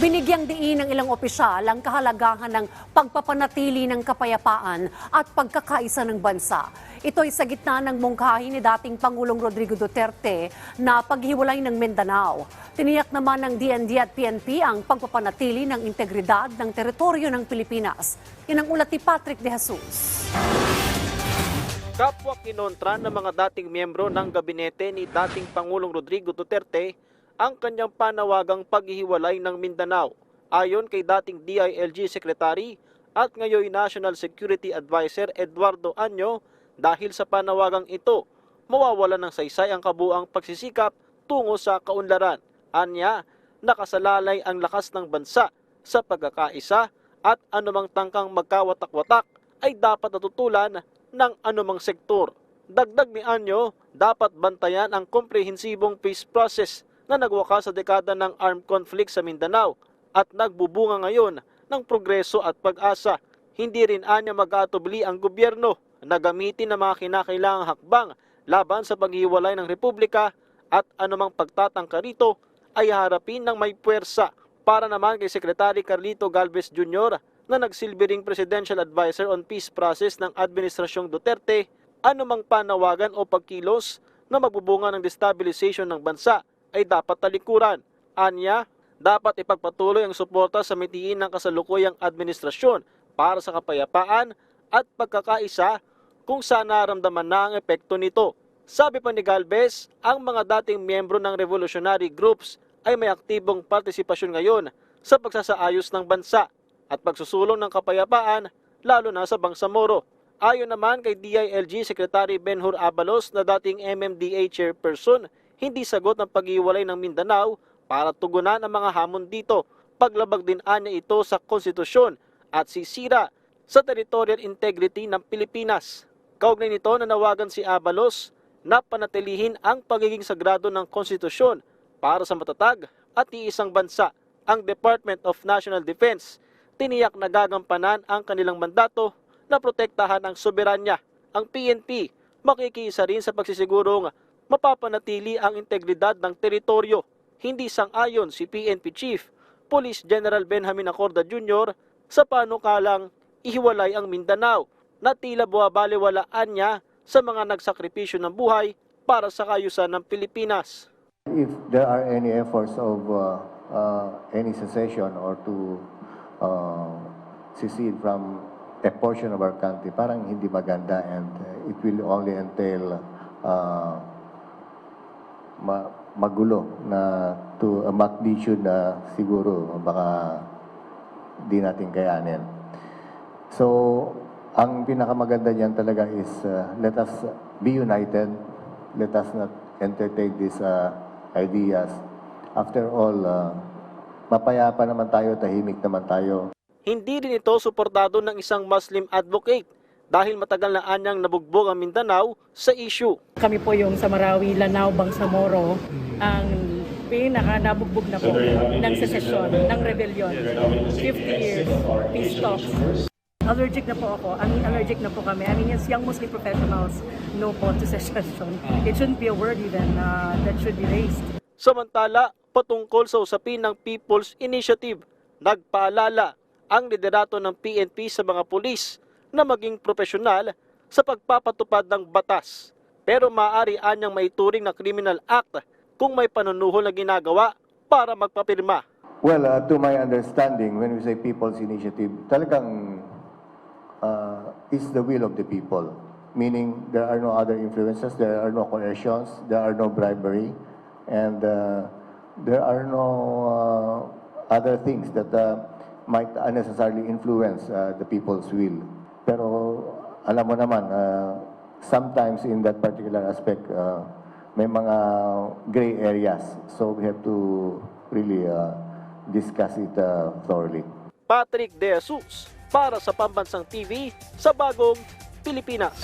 Binigyang diin ng ilang opisyal ang kahalagahan ng pagpapanatili ng kapayapaan at pagkakaisa ng bansa. Ito ay sa gitna ng mungkahi ni dating Pangulong Rodrigo Duterte na paghiwalay ng Mindanao. Tiniyak naman ng DND at PNP ang pagpapanatili ng integridad ng teritoryo ng Pilipinas. Yan ang ulat ni Patrick De Jesus. Kapwa kinontra ng mga dating miyembro ng gabinete ni dating Pangulong Rodrigo Duterte ang kanyang panawagang paghihiwalay ng Mindanao. Ayon kay dating DILG Secretary at ngayon National Security Advisor Eduardo Año, dahil sa panawagang ito, mawawala ng saysay ang kabuang pagsisikap tungo sa kaunlaran. Anya, nakasalalay ang lakas ng bansa sa pagkakaisa at anumang tangkang magkawatak-watak ay dapat natutulan ng anumang sektor. Dagdag ni Año, dapat bantayan ang komprehensibong peace process na nagwakas sa dekada ng armed conflict sa Mindanao at nagbubunga ngayon ng progreso at pag-asa. Hindi rin anya mag-aatubili ang gobyerno na gamitin ang mga kinakailangang hakbang laban sa paghiwalay ng Republika at anumang pagtatangka rito ay harapin ng may puwersa. Para naman kay Secretary Carlito Galvez Jr. na nagsilbi ring Presidential Advisor on Peace Process ng Administrasyong Duterte, anumang panawagan o pagkilos na magbubunga ng destabilization ng bansa ay dapat talikuran. Anya, dapat ipagpatuloy ang suporta sa mitiin ng kasalukuyang administrasyon para sa kapayapaan at pagkakaisa kung saan naramdaman na ang epekto nito. Sabi pa ni Galvez, ang mga dating miyembro ng revolutionary groups ay may aktibong partisipasyon ngayon sa pagsasaayos ng bansa at pagsusulong ng kapayapaan lalo na sa Bangsamoro. Ayon naman kay DILG Secretary Benhur Abalos na dating MMDA chairperson, hindi sagot ang paghiwalay ng Mindanao para tugunan ang mga hamon dito. Paglabag din anya ito sa konstitusyon at sisira sa territorial integrity ng Pilipinas. Kaugnay nito, nanawagan si Abalos na panatilihin ang pagiging sagrado ng konstitusyon para sa matatag at iisang bansa. Ang Department of National Defense tiniyak na gagampanan ang kanilang mandato na protektahan ang soberanya. Ang PNP makikiisa rin sa pagsisigurong mapapanatili ang integridad ng teritoryo. Hindi sang-ayon si PNP Chief Police General Benjamin Acorda Jr. sa panukalang ihiwalay ang Mindanao na tila buwabaliwalaan niya sa mga nagsakripisyo ng buhay para sa kayusan ng Pilipinas. If there are any efforts of any secession or to secede from a portion of our country, parang hindi maganda, and it will only entail magulo na to a magnitude na siguro baka di natin kayanin. So, ang pinakamaganda niyan talaga is let us be united, let us not entertain these ideas. After all, mapayapa naman tayo, tahimik naman tayo. Hindi rin ito suportado ng isang Muslim advocate dahil matagal na anyang nabugbog ang Mindanao sa issue. Kami po yung sa Marawi, Lanao, Bangsamoro, ang pinaka-nabugbog na po ng secession, ng rebellion. 50 years, peace talks. Allergic na po ako. Allergic na po kami. I mean, yes, young Muslim professionals know po to secession. It shouldn't be a word even that should be raised. Samantala, patungkol sa usapin ng People's Initiative, nagpaalala ang liderato ng PNP sa mga pulis na maging profesional sa pagpapatupad ng batas. Pero maaari anyang maituring na criminal act kung may panunuhol na ginagawa para magpapirma. Well, to my understanding, when we say People's Initiative, talagang is the will of the people. Meaning, there are no other influences, there are no coercions, there are no bribery, and there are no other things that might unnecessarily influence the people's will. Pero alam mo naman, sometimes in that particular aspect, may mga gray areas. So we have to really discuss it thoroughly. Patrick De Jesus para sa Pambansang TV sa Bagong Pilipinas.